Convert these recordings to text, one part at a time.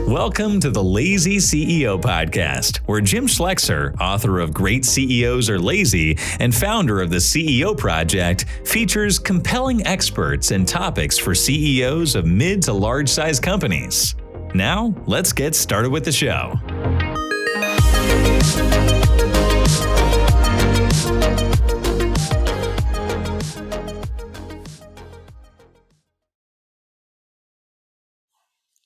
Welcome to the Lazy CEO podcast, where Jim Schleckser, author of Great CEOs Are Lazy and founder of the CEO Project, features compelling experts and topics for CEOs of mid to large-size companies. Now, let's get started with the show.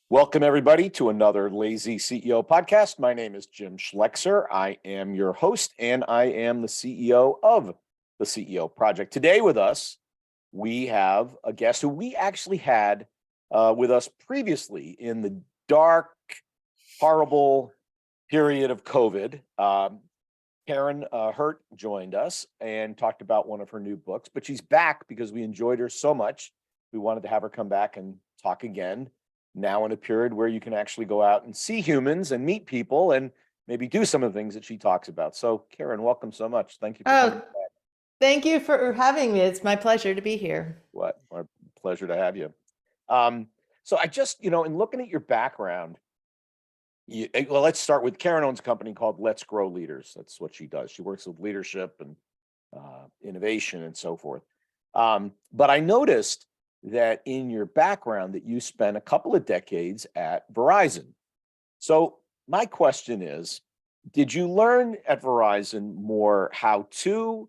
Welcome, everybody, to another Lazy CEO podcast. My name is Jim Schleckser. I am your host, and I am the CEO of the CEO Project. Today with us, we have a guest who we actually had with us previously in the dark, horrible period of COVID. Karin Hurt joined us and talked about one of her new books, but she's back because we enjoyed her so much. We wanted to have her come back and talk again. Now in a period where you can actually go out and see humans and meet people and maybe do some of the things that she talks about. So Karin, welcome so much. Thank you for coming back. Thank you for having me. It's my pleasure to be here. What? Our pleasure to have you. So I just, in looking at your background, let's start with Karin owns a company called Let's Grow Leaders. That's what she does. She works with leadership and innovation and so forth. But I noticed that in your background that you spent a couple of decades at Verizon. So my question is, did you learn at Verizon more how to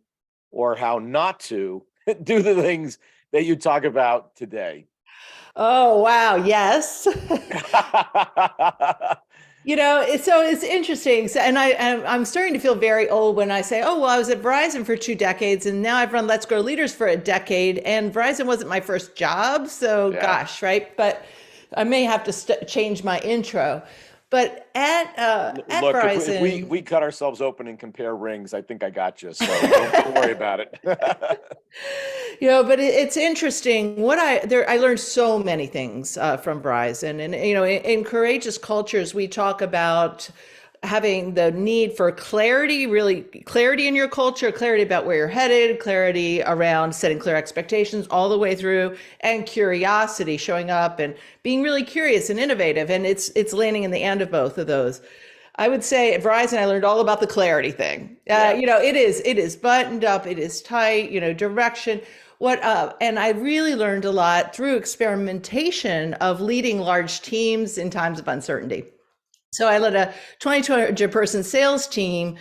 or how not to do the things that you talk about today? Oh, wow. Yes. So it's interesting. So, and I'm starting to feel very old when I say, oh, well, I was at Verizon for 2 decades and now I've run Let's Grow Leaders for a decade, and Verizon wasn't my first job. So gosh, right. But I may have to change my intro. But at Verizon, if we cut ourselves open and compare rings, I think I got you. So don't worry about it. But it's interesting. I learned so many things from Verizon, and in Courageous Cultures, we talk about having the need for clarity, really clarity in your culture, clarity about where you're headed, clarity around setting clear expectations all the way through, and curiosity, showing up and being really curious and innovative. And it's landing in the end of both of those. I would say at Verizon, I learned all about the clarity thing. It is buttoned up, it is tight, direction. And I really learned a lot through experimentation of leading large teams in times of uncertainty. So I led a 2,200 person sales team.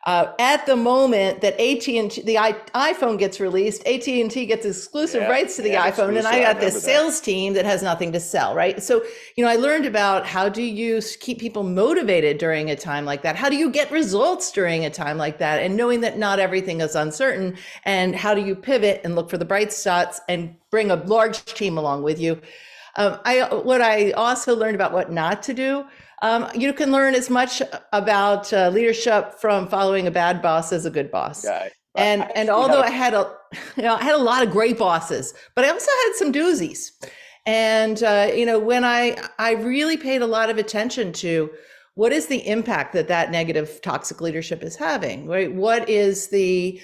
At the moment that AT&T, the iPhone gets released, AT&T gets exclusive rights to the iPhone, and I got this sales team that has nothing to sell, right? So, I learned about how do you keep people motivated during a time like that? How do you get results during a time like that? And knowing that not everything is uncertain, and how do you pivot and look for the bright spots and bring a large team along with you? What I also learned about what not to do. You can learn as much about leadership from following a bad boss as a good boss. Yeah, and although I had a lot of great bosses, but I also had some doozies. And when I really paid a lot of attention to what is the impact that negative toxic leadership is having, right? What is the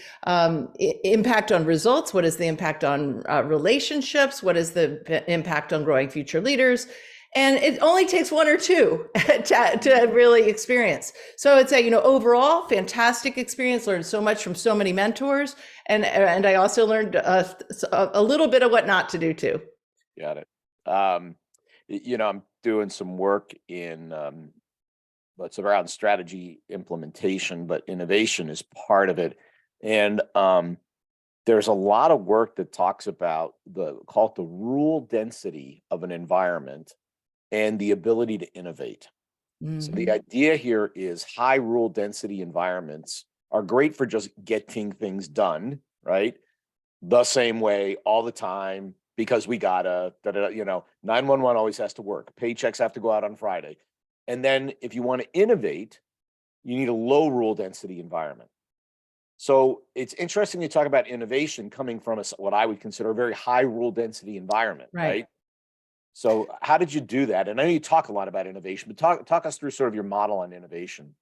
impact on results? What is the impact on relationships? What is the impact on growing future leaders? And it only takes 1 or 2 to really experience. So I'd say, overall, fantastic experience, learned so much from so many mentors. And I also learned a little bit of what not to do too. Got it. I'm doing some work in what's around strategy implementation, but innovation is part of it. And there's a lot of work that talks about the rule density of an environment and the ability to innovate. Mm-hmm. So the idea here is high rule density environments are great for just getting things done, right? The same way all the time, because we gotta, 911 always has to work. Paychecks have to go out on Friday. And then if you want to innovate, you need a low rule density environment. So it's interesting to talk about innovation coming from what I would consider a very high rule density environment, right? So how did you do that? And I know you talk a lot about innovation, but talk us through sort of your model on innovation.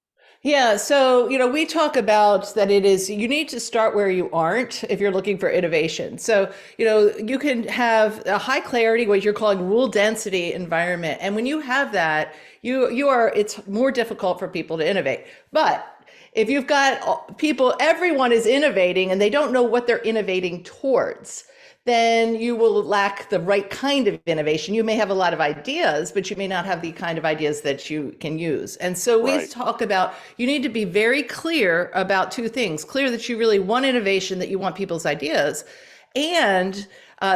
Yeah, so we talk about that you need to start where you aren't if you're looking for innovation. So, you can have a high clarity, what you're calling rule density environment. And when you have that, it's more difficult for people to innovate. But if you've got people, everyone is innovating and they don't know what they're innovating towards, then you will lack the right kind of innovation. You may have a lot of ideas, but you may not have the kind of ideas that you can use. And so we talk about, you need to be very clear about two things: clear that you really want innovation, that you want people's ideas, and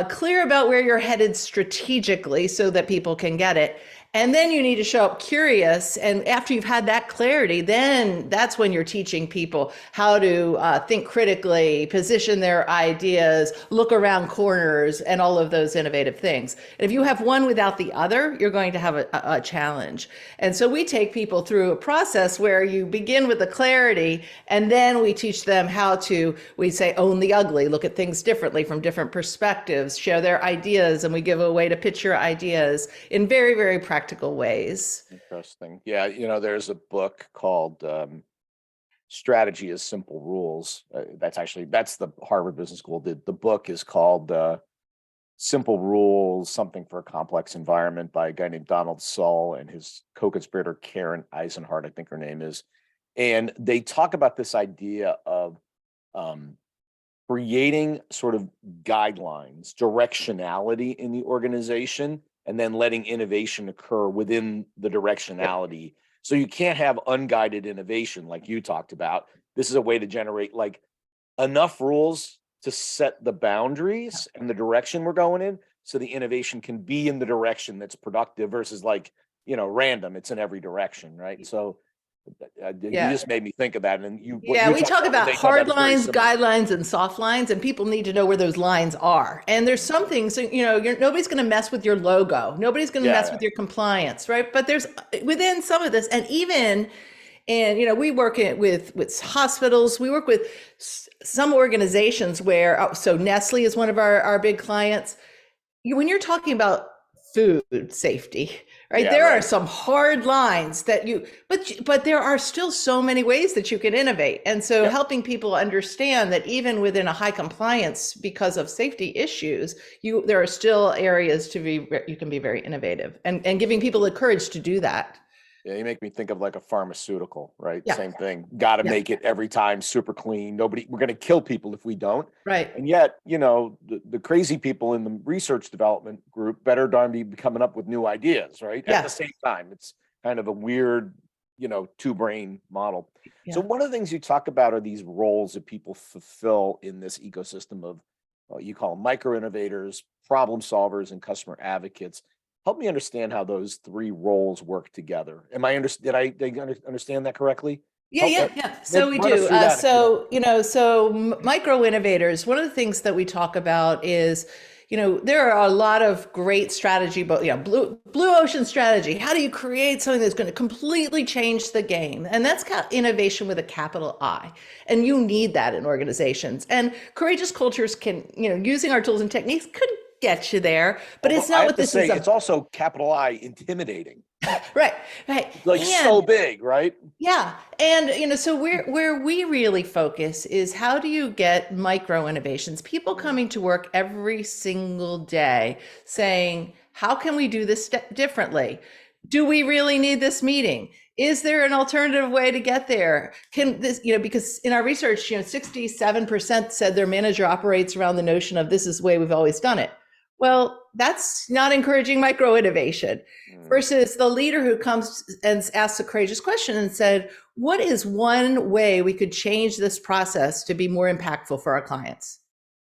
clear about where you're headed strategically so that people can get it. And then you need to show up curious. And after you've had that clarity, then that's when you're teaching people how to think critically, position their ideas, look around corners, and all of those innovative things. And if you have one without the other, you're going to have a challenge. And so we take people through a process where you begin with the clarity, and then we teach them how to, we say, own the ugly, look at things differently from different perspectives, share their ideas, and we give a way to pitch your ideas in very, very practical ways. Interesting. Yeah, there's a book called Strategy is Simple Rules. That's the Harvard Business School. The book is called Simple Rules, Something for a Complex Environment, by a guy named Donald Sull and his co-conspirator Karin Hurt, I think her name is. And they talk about this idea of creating sort of guidelines, directionality in the organization, and then letting innovation occur within the directionality. So you can't have unguided innovation like you talked about. This is a way to generate like enough rules to set the boundaries and the direction we're going in, so the innovation can be in the direction that's productive versus random. It's in every direction, right? So you just made me think of that. And we talk about hard lines, guidelines, and soft lines, and people need to know where those lines are. And there's some things, nobody's going to mess with your logo. Nobody's going to mess with your compliance, right? But there's within some of this, and we work with hospitals. We work with some organizations where, so Nestle is one of our big clients. When you're talking about food safety, right? There are some hard lines but there are still so many ways that you can innovate. And so helping people understand that even within a high compliance, because of safety issues, there are still areas you can be very innovative, and giving people the courage to do that. Yeah, you make me think of like a pharmaceutical, right? Yeah. Same thing. Got to make it every time super clean. We're going to kill people if we don't. Right. And yet, the crazy people in the research development group better darn be coming up with new ideas, right? At the same time, it's kind of a weird, two-brain model. Yeah. So one of the things you talk about are these roles that people fulfill in this ecosystem of, you call them micro-innovators, problem solvers, and customer advocates. Help me understand how those three roles work together. Did I understand that correctly? Yeah. So we do. So micro innovators, one of the things that we talk about is, there are a lot of great strategy, but blue ocean strategy. How do you create something that's going to completely change the game? And that's innovation with a capital I. And you need that in organizations. And courageous cultures can, using our tools and techniques could get you there, but it's not what this is. It's also capital I, intimidating. Right. Like so big, right? Yeah. And, so where we really focus is, how do you get micro innovations? People coming to work every single day saying, how can we do this differently? Do we really need this meeting? Is there an alternative way to get there? Can this, because in our research, 67% said their manager operates around the notion of, this is the way we've always done it. Well, that's not encouraging micro innovation versus the leader who comes and asks a courageous question and said, what is one way we could change this process to be more impactful for our clients?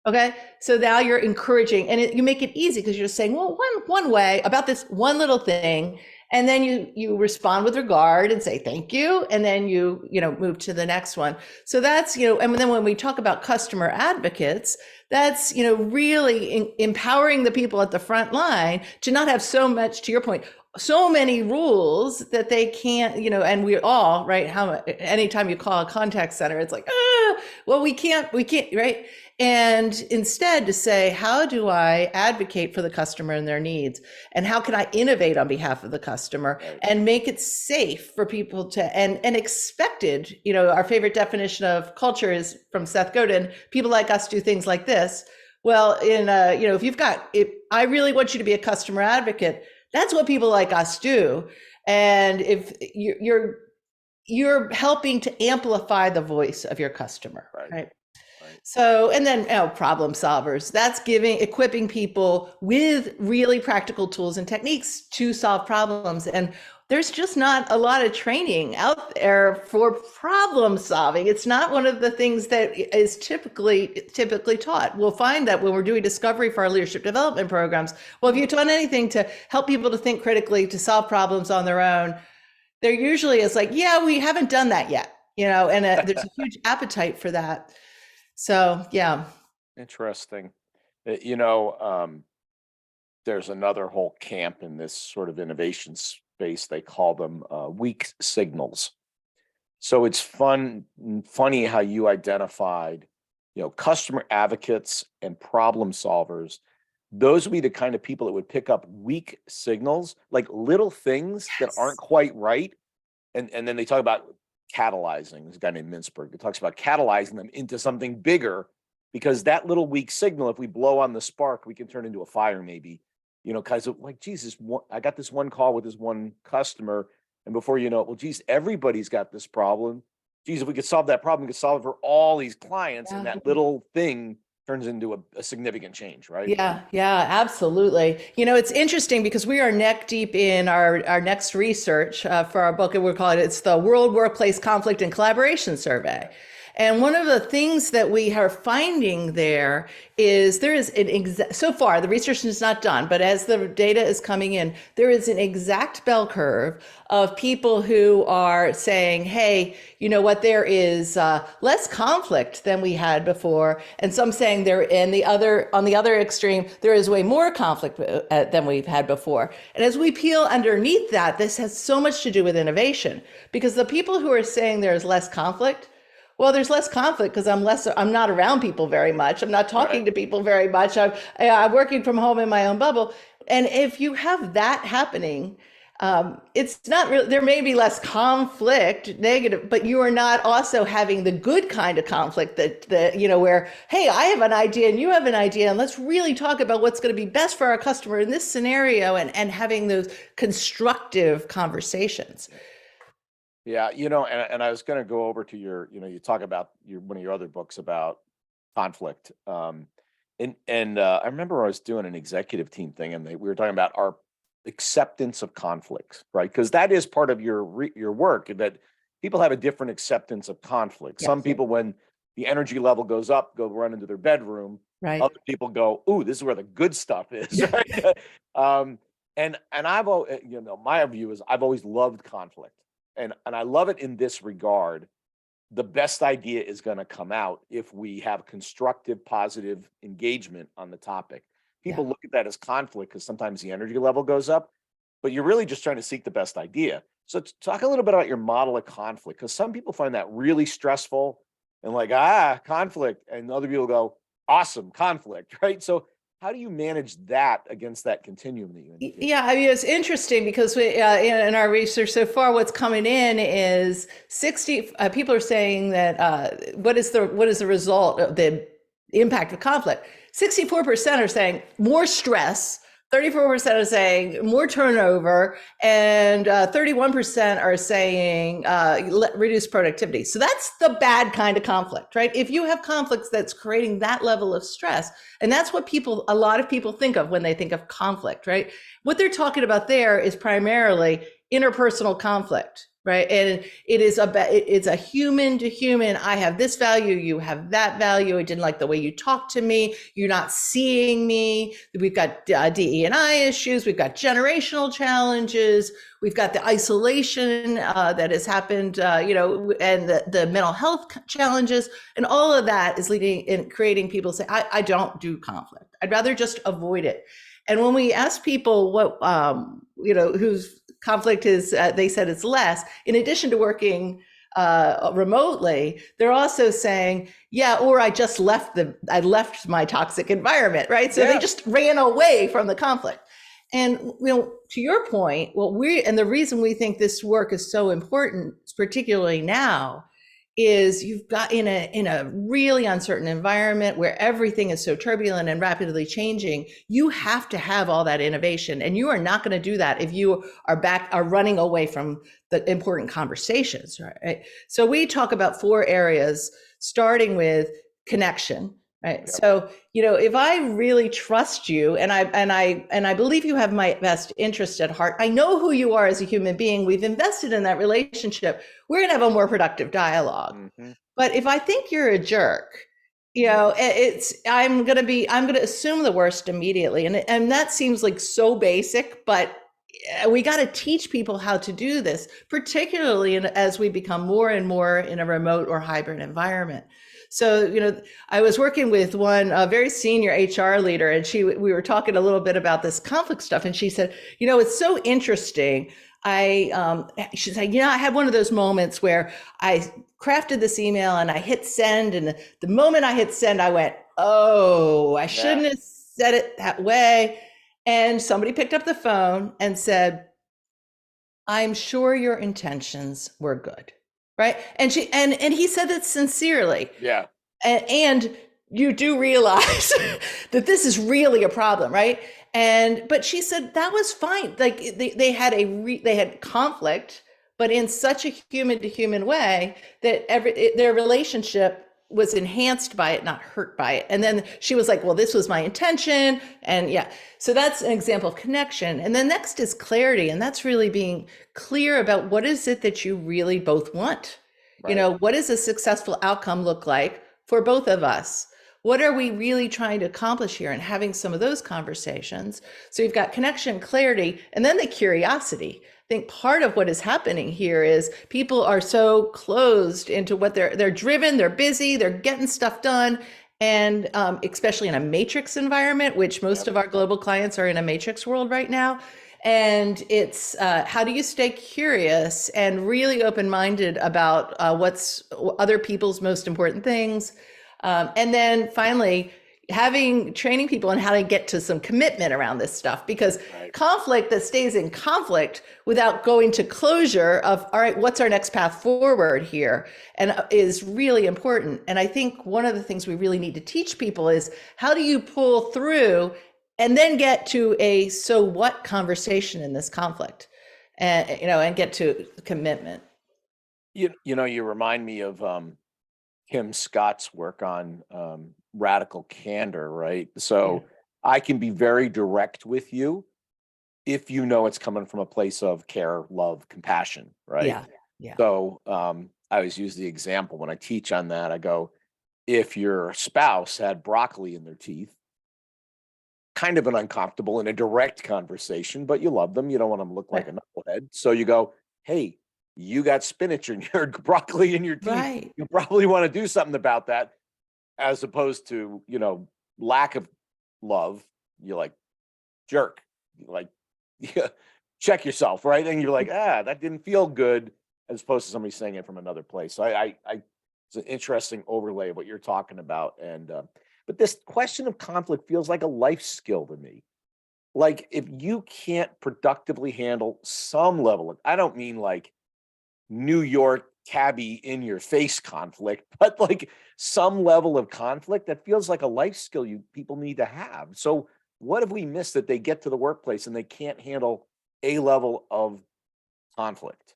Okay. So now you're encouraging, and you make it easy because you're just saying, well, one way about this one little thing. And then you respond with regard and say, thank you. And then you move to the next one. So that's, and then when we talk about customer advocates, That's, really empowering the people at the front line to not have so much, to your point, so many rules that they can't, and we all, right? Anytime you call a contact center, it's like, well, we can't, right? And instead to say, how do I advocate for the customer and their needs? And how can I innovate on behalf of the customer and make it safe for people to, and expected, our favorite definition of culture is from Seth Godin, people like us do things like this. Well, if I really want you to be a customer advocate, that's what people like us do. And if you're helping to amplify the voice of your customer, right? So, and then problem solvers, that's equipping people with really practical tools and techniques to solve problems. And there's just not a lot of training out there for problem solving. It's not one of the things that is typically taught. We'll find that when we're doing discovery for our leadership development programs, well, if you've done anything to help people to think critically, to solve problems on their own, there usually is like, yeah, we haven't done that yet, and there's a huge appetite for that. So, yeah. Interesting. There's another whole camp in this sort of innovation space. They call them weak signals. So it's funny how you identified, customer advocates and problem solvers. Those would be the kind of people that would pick up weak signals, like little things that aren't quite right. And then they talk about catalyzing. There's a guy named Mintzberg that talks about catalyzing them into something bigger, because that little weak signal, if we blow on the spark, we can turn into a fire maybe, because of like, Jesus, I got this one call with this one customer, and before you know it, well, geez, everybody's got this problem. Geez, if we could solve that problem, we could solve it for all these clients, and that little thing turns into a significant change, right? Yeah, absolutely. It's interesting because we are neck deep in our next research for our book, and we're calling it's the World Workplace Conflict and Collaboration Survey. And one of the things that we are finding there is so far, the research is not done, but as the data is coming in, there is an exact bell curve of people who are saying, hey, you know what, there is less conflict than we had before. And some saying on the other extreme, there is way more conflict than we've had before. And as we peel underneath that, this has so much to do with innovation, because the people who are saying there's less conflict, well, there's less conflict because I'm not around people very much. I'm not talking to people very much. I'm working from home in my own bubble. And if you have that happening, it's not really, there may be less conflict, negative, but you are not also having the good kind of conflict that where, hey, I have an idea and you have an idea, and let's really talk about what's going to be best for our customer in this scenario, and having those constructive conversations. Yeah, and I was going to go over to your, you talk about one of your other books about conflict. I remember I was doing an executive team thing, and we were talking about our acceptance of conflicts, right? Because that is part of your work, that people have a different acceptance of conflict. Yes. Some people, when the energy level goes up, go run into their bedroom. Right. Other people go, ooh, this is where the good stuff is. Right. And I've, my view is I've always loved conflict. And I love it in this regard. The best idea is going to come out if we have constructive, positive engagement on the topic. People look at that as conflict because sometimes the energy level goes up, but you're really just trying to seek the best idea. So talk a little bit about your model of conflict, because some people find that really stressful and like, conflict. And other people go, awesome, conflict, right? So how do you manage that against that continuum that you indicate? Yeah, I mean, it's interesting because we, in our research so far, what's coming in is 60 people are saying that what is the result of the impact of conflict? 64% are saying more stress, 34% are saying more turnover, and 31% are saying reduced productivity. So that's the bad kind of conflict, right? If you have conflicts that's creating that level of stress, and that's what a lot of people think of when they think of conflict, right? What they're talking about there is primarily interpersonal conflict, right? And it's a human to human. I have this value, you have that value. I didn't like the way you talked to me. You're not seeing me. We've got DE&I issues. We've got generational challenges. We've got the isolation that has happened, and the mental health challenges, and all of that is leading and creating people say, I don't do conflict. I'd rather just avoid it. And when we ask people what, whose conflict is, they said it's less, in addition to working remotely, they're also saying, yeah, or I left my toxic environment, right? So they just ran away from the conflict. And to your point, the reason we think this work is so important, particularly now, is you've got in a really uncertain environment where everything is so turbulent and rapidly changing, you have to have all that innovation, and you are not going to do that if you are running away from the important conversations, right? So we talk about 4 areas, starting with connection. Right. Yep. So, if I really trust you and I believe you have my best interest at heart, I know who you are as a human being. We've invested in that relationship. We're going to have a more productive dialogue. Mm-hmm. But if I think you're a jerk, I'm going to assume the worst immediately. And that seems like so basic, but we got to teach people how to do this, particularly as we become more and more in a remote or hybrid environment. So, I was working with a very senior HR leader, and we were talking a little bit about this conflict stuff. And she said, it's so interesting. She said, I had one of those moments where I crafted this email and I hit send. And the moment I hit send, I went, oh, I shouldn't have said it that way. And somebody picked up the phone and said, I'm sure your intentions were good. Right. And he said that sincerely. Yeah. And you do realize that this is really a problem. Right. But she said that was fine. Like they had conflict, but in such a human to human way that their relationship was enhanced by it, not hurt by it. And then she was like, well, this was my intention. And so that's an example of connection. And then next is clarity. And that's really being clear about what is it that you really both want? Right. What does a successful outcome look like for both of us? What are we really trying to accomplish here? And having some of those conversations. So you've got connection, clarity, and then the curiosity. I think part of what is happening here is people are so closed into what they're driven, they're busy, they're getting stuff done. And especially in a matrix environment, which most of our global clients are in a matrix world right now. And it's how do you stay curious and really open-minded about what's other people's most important things? And then finally, training people on how to get to some commitment around this stuff, because conflict that stays in conflict without going to closure of, all right, what's our next path forward here, and is really important. And I think one of the things we really need to teach people is how do you pull through and then get to a so what conversation in this conflict, and get to commitment. You remind me of Kim Scott's work on radical candor, right? So I can be very direct with you if it's coming from a place of care, love, compassion, right? Yeah. So I always use the example when I teach on that. I go, if your spouse had broccoli in their teeth, kind of an uncomfortable and a direct conversation, but you love them. You don't want them to look like a knucklehead. So you go, hey, you got spinach in your broccoli in your teeth. Right. You probably want to do something about that, as opposed to, lack of love. You're like, jerk. You're like, check yourself, right? And you're like, that didn't feel good, as opposed to somebody saying it from another place. So it's an interesting overlay of what you're talking about. And, but this question of conflict feels like a life skill to me. Like if you can't productively handle some level of, I don't mean like New York cabbie in your face conflict, but like some level of conflict, that feels like a life skill people need to have. So what have we missed that they get to the workplace and they can't handle a level of conflict?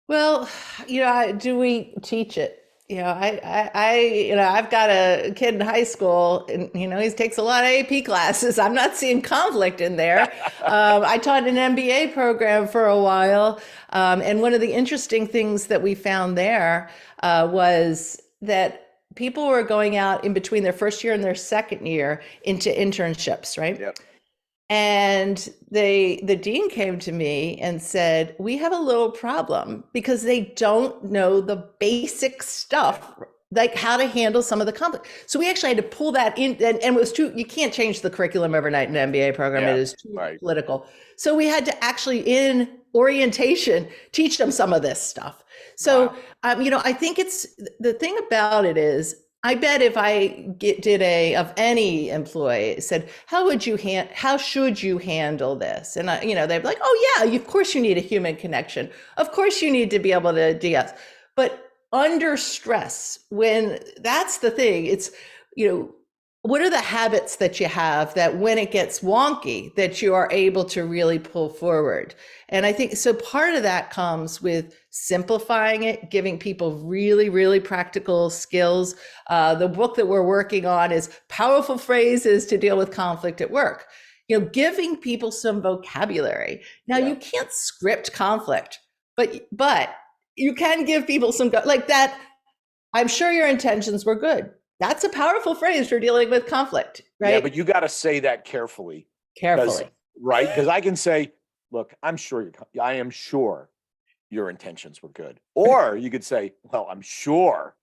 Well, do we teach it? I've got a kid in high school, and he takes a lot of AP classes. I'm not seeing conflict in there. I taught an MBA program for a while, and one of the interesting things that we found there was that people were going out in between their first year and their second year into internships, right? Yep. And the dean came to me and said, we have a little problem because they don't know the basic stuff, like how to handle some of the conflict. So we actually had to pull that in, and it was you can't change the curriculum overnight in an MBA program. Yeah, it is too right. political. So we had to actually, in orientation, teach them some of this stuff. So, Wow. I think the thing about it is, I bet if I did of any employee said, how should you handle this? And they'd be like, oh yeah, of course you need a human connection. Of course you need to be able to de-escalate. But under stress, when that's the thing, it's, what are the habits that you have that when it gets wonky, that you are able to really pull forward? And I think, so part of that comes with simplifying it, giving people really, really practical skills. The book that we're working on is Powerful Phrases to Deal with Conflict at Work. Giving people some vocabulary. Now, you can't script conflict, but you can give people some, like that. I'm sure your intentions were good. That's a powerful phrase for dealing with conflict, right? Yeah, but you got to say that carefully. Right? Because I can say, look, I am sure your intentions were good. Or you could say, well, I'm sure.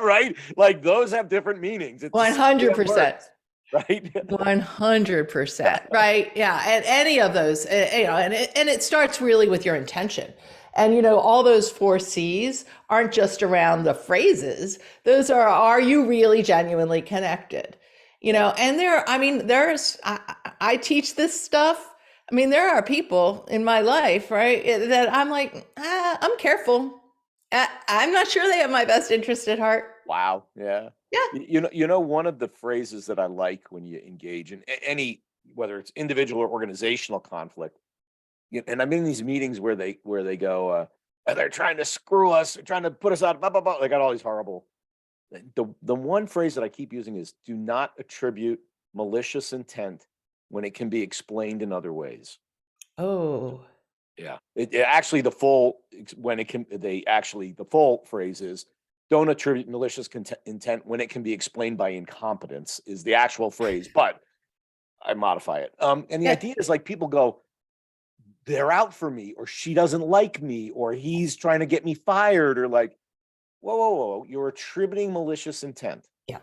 Right? Like those have different meanings. It's 100%. Right? 100%. Right. Yeah. And any of those, and it starts really with your intention. And, all those 4 C's aren't just around the phrases. Those are you really genuinely connected? And I teach this stuff. There are people in my life, right, that I'm like, I'm careful. I'm not sure they have my best interest at heart. Wow. Yeah. Yeah. One of the phrases that I like when you engage in any, whether it's individual or organizational conflict, and I'm in these meetings where they go, they're trying to screw us, they're trying to put us out, blah, blah, blah. They got all these horrible. The one phrase that I keep using is, do not attribute malicious intent when it can be explained in other ways. Oh. Yeah. It actually, the full phrase is, don't attribute malicious intent when it can be explained by incompetence, is the actual phrase, but I modify it. And the idea is, like, people go, they're out for me, or she doesn't like me, or he's trying to get me fired, or like, whoa, you're attributing malicious intent. Yeah.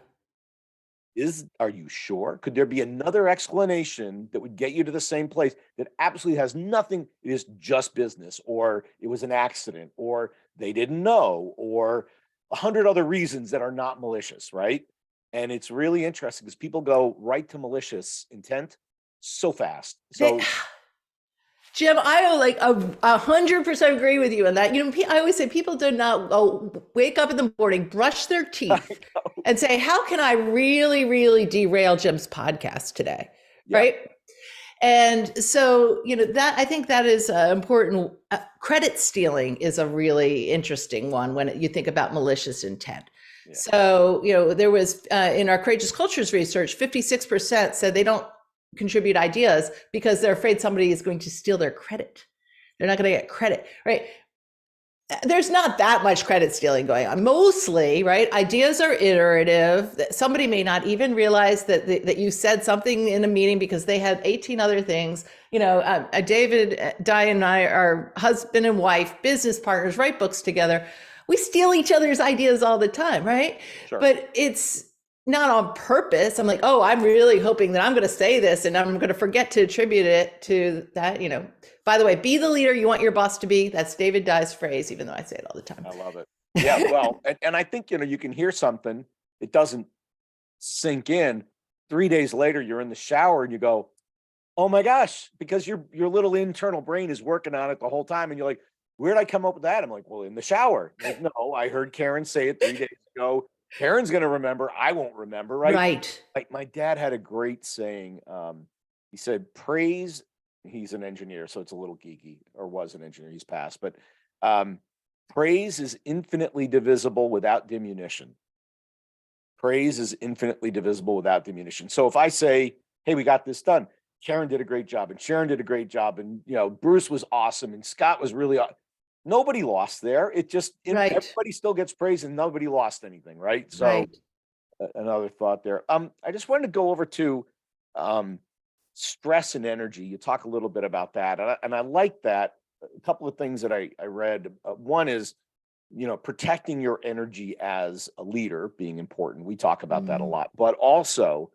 Are you sure? Could there be another explanation that would get you to the same place that absolutely has nothing? It is just business, or it was an accident, or they didn't know, or 100 other reasons that are not malicious, right? And it's really interesting because people go right to malicious intent so fast. So Jim, I like 100% agree with you on that. I always say people do not wake up in the morning, brush their teeth, and say, "How can I really, really derail Jim's podcast today?" Yeah. Right? And so, that I think that is important. Credit stealing is a really interesting one when you think about malicious intent. Yeah. So, there was in our Courageous Cultures research, 56% said they don't contribute ideas because they're afraid somebody is going to steal their credit. They're not going to get credit, right? There's not that much credit stealing going on. Mostly, right? Ideas are iterative. Somebody may not even realize that you said something in a meeting because they had 18 other things. David, Di, and I are husband and wife, business partners, write books together. We steal each other's ideas all the time, right? Sure. But it's not on purpose. I'm like, oh, I'm really hoping that I'm going to say this and I'm going to forget to attribute it to that. By the way, be the leader you want your boss to be. That's David Dye's phrase, even though I say it all the time. I love it. Yeah, well, and I think, you can hear something, it doesn't sink in. 3 days later, you're in the shower and you go, oh my gosh, because your little internal brain is working on it the whole time. And you're like, where'd I come up with that? I'm like, well, in the shower. Like, no, I heard Karin say it 3 days ago. Karen's going to remember. I won't remember. Right. Like my dad had a great saying. He said, praise. He's an engineer, so it's a little geeky, or was an engineer. He's passed. But Praise is infinitely divisible without diminution. Praise is infinitely divisible without diminution. So if I say, hey, we got this done, Karin did a great job, and Sharon did a great job, and Bruce was awesome, and Scott was really nobody lost there. It just everybody still gets praise, and nobody lost anything, right? So another thought there. I just wanted to go over to stress and energy. You talk a little bit about that, and I like that. A couple of things that I read. One is, protecting your energy as a leader being important. We talk about that a lot, but also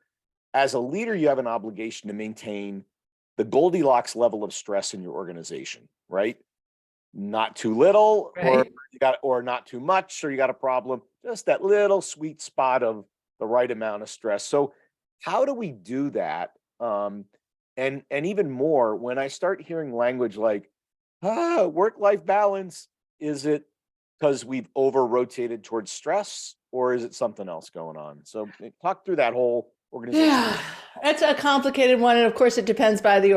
as a leader, you have an obligation to maintain the Goldilocks level of stress in your organization, right? Not too little, or not too much, or you got a problem. Just that little sweet spot of the right amount of stress. So how do we do that? And even more, when I start hearing language like, work-life balance, is it because we've over-rotated towards stress, or is it something else going on? So talk through that whole organization. Yeah, that's a complicated one, and of course, it depends by the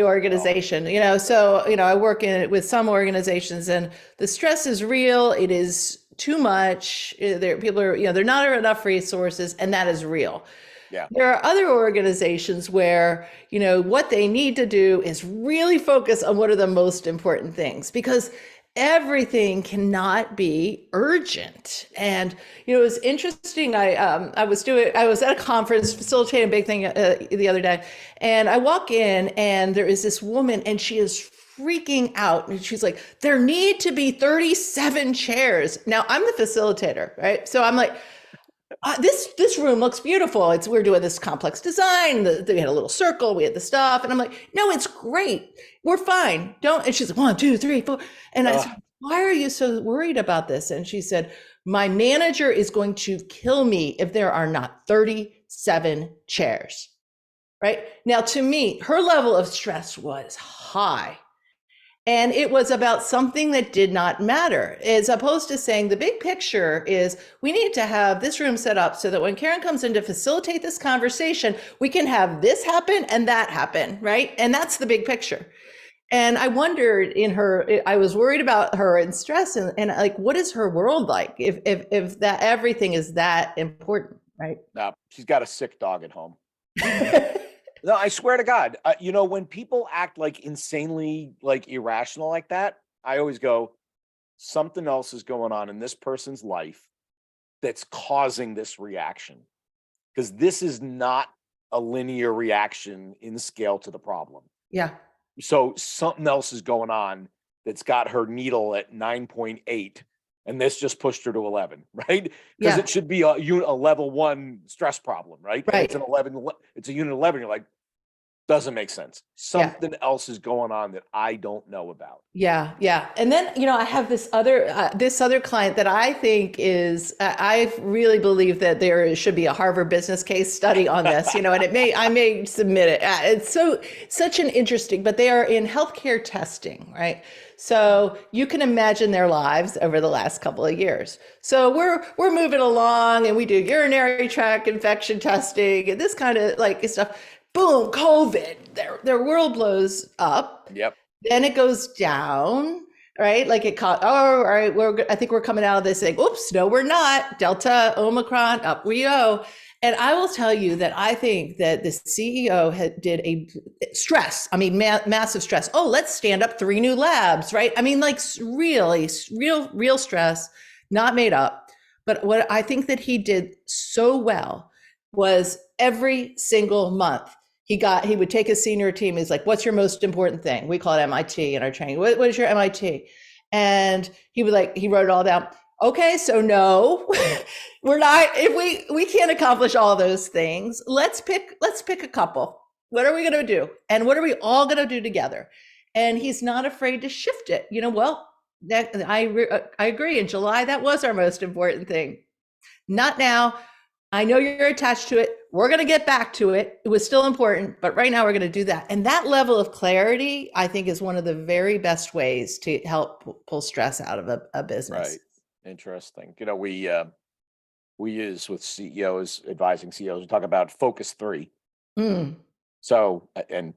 organization. So I work with some organizations, and the stress is real. It is too much. People are, there not enough resources, and that is real. Yeah. There are other organizations where, what they need to do is really focus on what are the most important things, because everything cannot be urgent. And it was interesting. I was at a conference facilitating a big thing the other day, and I walk in, and there is this woman, and she is freaking out, and she's like, there need to be 37 chairs. Now I'm the facilitator, right? So I'm like, this room looks beautiful. We're doing this complex design. We had a little circle. We had the stuff, and I'm like, no, it's great. We're fine. Don't. And she's like, 1, 2, 3, 4. And I said, why are you so worried about this? And she said, my manager is going to kill me if there are not 37 chairs. Right now, to me, her level of stress was high. And it was about something that did not matter, as opposed to saying the big picture is we need to have this room set up so that when Karin comes in to facilitate this conversation, we can have this happen and that happen, right? And that's the big picture. And I wondered I was worried about her and stress, and like, what is her world like if that everything is that important, right? No, she's got a sick dog at home. No, I swear to God, when people act like insanely, like irrational like that, I always go, something else is going on in this person's life that's causing this reaction. Because this is not a linear reaction in scale to the problem. Yeah. So something else is going on that's got her needle at 9.8, and this just pushed her to 11, right? Because it should be a level 1 stress problem, right? Right. It's a unit 11. You're like, doesn't make sense. Something else is going on that I don't know about. Yeah. And then, I have this other client that I think is, I really believe that there should be a Harvard business case study on this, and I may submit it. It's such an interesting, but they are in healthcare testing, right? So you can imagine their lives over the last couple of years. So we're moving along, and we do urinary tract infection testing and this kind of like stuff. Boom, COVID, their world blows up. Yep. Then it goes down, right? Like it caught, all right, I think we're coming out of this thing. Oops, no, we're not. Delta, Omicron, up we go. And I will tell you that I think that the CEO did a stress, massive stress. Oh, let's stand up 3 new labs, right? Like really, real stress, not made up. But what I think that he did so well was every single month, he would take his senior team. He's like, what's your most important thing? We call it MIT in our training. What is your MIT? And he wrote it all down. Okay, so no, we're not, if we can't accomplish all those things, let's pick a couple. What are we going to do? And what are we all going to do together? And he's not afraid to shift it. I agree. In July, that was our most important thing. Not now. I know you're attached to it. We're going to get back to it. It was still important, but right now we're going to do that. And that level of clarity, I think, is one of the very best ways to help pull stress out of a business. Right. Interesting. We use with CEOs, advising CEOs, we talk about focus 3. So, and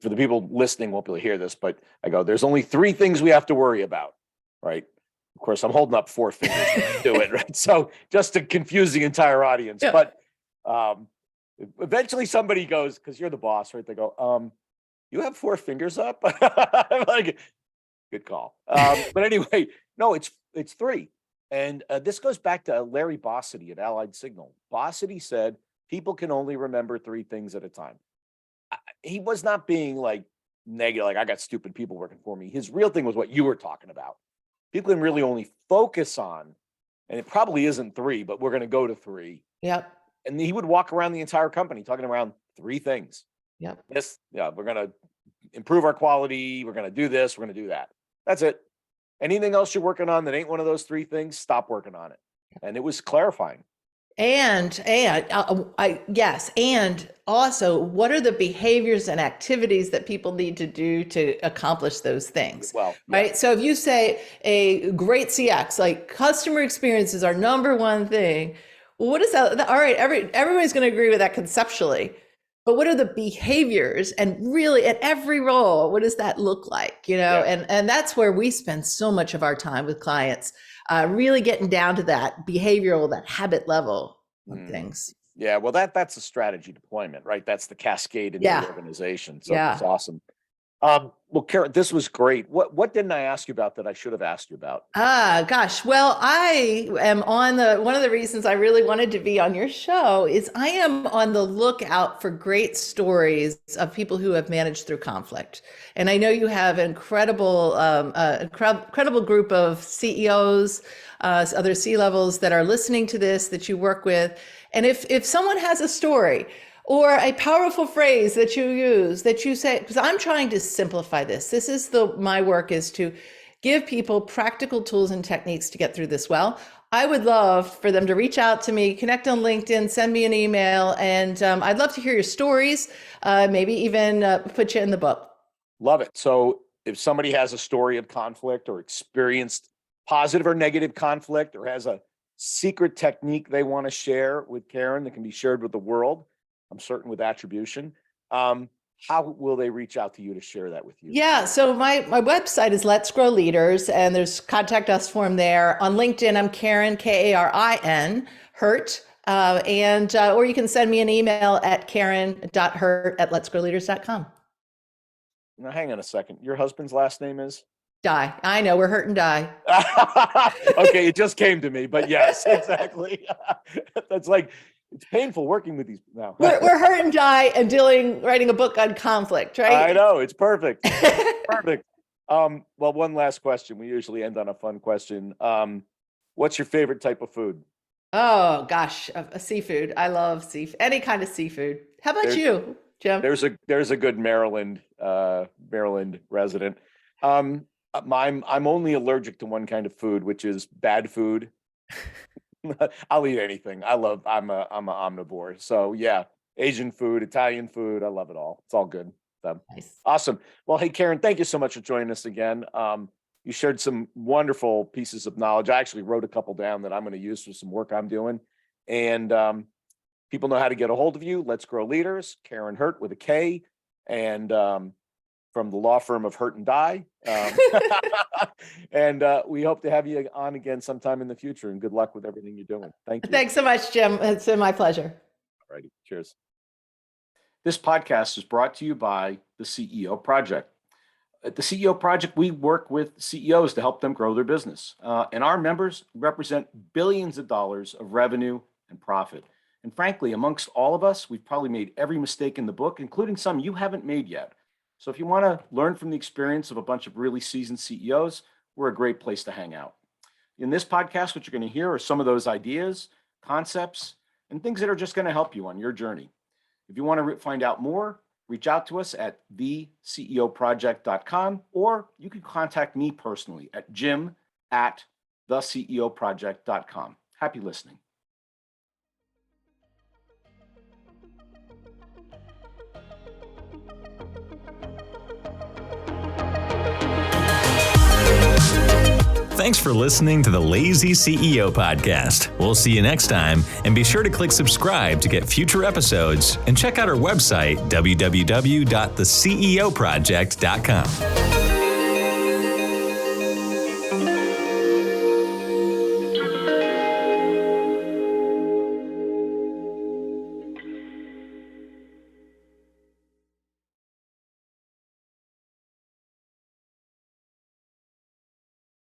for the people listening, won't be able to hear this, but I go, there's only 3 things we have to worry about, right? Of course, I'm holding up 4 fingers when I do it, right? So just to confuse the entire audience. Yeah. But eventually somebody goes, because you're the boss, right? They go, you have 4 fingers up? I'm like, good call. But anyway, no, it's 3. And this goes back to Larry Bossidy at Allied Signal. Bossidy said, people can only remember 3 things at a time. He was not being like negative, like I got stupid people working for me. His real thing was what you were talking about. People can really only focus on, and it probably isn't 3, but we're going to go to 3. Yep. And he would walk around the entire company talking around 3 things. Yep. This, yeah, we're going to improve our quality. We're going to do this. We're going to do that. That's it. Anything else you're working on that ain't one of those 3 things, stop working on it. And it was clarifying. And also, what are the behaviors and activities that people need to do to accomplish those things? Well, right. yeah. So if you say a great CX, like customer experience is our number 1 thing, well, what is that? All right, everybody's going to agree with that conceptually, but what are the behaviors? And really, at every role, what does that look like? Yeah. And that's where we spend so much of our time with clients. Really getting down to that behavioral, that habit level of things. Yeah, well, that's a strategy deployment, right? That's the cascade in the organization. So it's awesome. Well, Karin, this was great. What didn't I ask you about that I should have asked you about? Gosh. Well, I am one of the reasons I really wanted to be on your show is I am on the lookout for great stories of people who have managed through conflict. And I know you have an incredible group of CEOs, other C-levels that are listening to this, that you work with. And if someone has a story or a powerful phrase that you use, that you say, because I'm trying to simplify this. This is my work is to give people practical tools and techniques to get through this well. I would love for them to reach out to me, connect on LinkedIn, send me an email, and I'd love to hear your stories, maybe even put you in the book. Love it. So if somebody has a story of conflict or experienced positive or negative conflict or has a secret technique they want to share with Karin that can be shared with the world, I'm certain with attribution, how will they reach out to you to share that with you? Yeah, so my website is Let's Grow Leaders, and there's contact us form there. On LinkedIn, I'm Karin, Karin Hurt, or you can send me an email at karin.hurt@letsgrowleaders.com. Now, hang on a second. Your husband's last name is? Die. I know, we're Hurt and Die. Okay, it just came to me, but yes, exactly. That's like, it's painful working with these now. We're Hurt and Die and writing a book on conflict, right? I know, it's perfect. Perfect. Well, one last question. We usually end on a fun question. What's your favorite type of food? Oh gosh, seafood. I love seafood. Any kind of seafood. How about you, Jim? There's a good Maryland resident. I'm only allergic to one kind of food, which is bad food. I'll eat anything. I'm an omnivore. So yeah, Asian food, Italian food. I love it all. It's all good. So, nice. Awesome. Well, hey, Karin, thank you so much for joining us again. You shared some wonderful pieces of knowledge. I actually wrote a couple down that I'm going to use for some work I'm doing. And people know how to get a hold of you. Let's Grow Leaders, Karin Hurt with a K. And from the law firm of Hurt and Die. And we hope to have you on again sometime in the future, and good luck with everything you're doing. Thank you. Thanks so much, Jim. It's been my pleasure. All righty. Cheers. This podcast is brought to you by the CEO Project. At the CEO Project, we work with CEOs to help them grow their business. And our members represent billions of dollars of revenue and profit. And frankly, amongst all of us, we've probably made every mistake in the book, including some you haven't made yet. So if you want to learn from the experience of a bunch of really seasoned CEOs, we're a great place to hang out. In this podcast, what you're going to hear are some of those ideas, concepts, and things that are just going to help you on your journey. If you want to find out more, reach out to us at theceoproject.com, or you can contact me personally at jim@theceoproject.com. Happy listening. Thanks for listening to the Lazy CEO podcast. We'll see you next time, and be sure to click subscribe to get future episodes, and check out our website, www.theceoproject.com.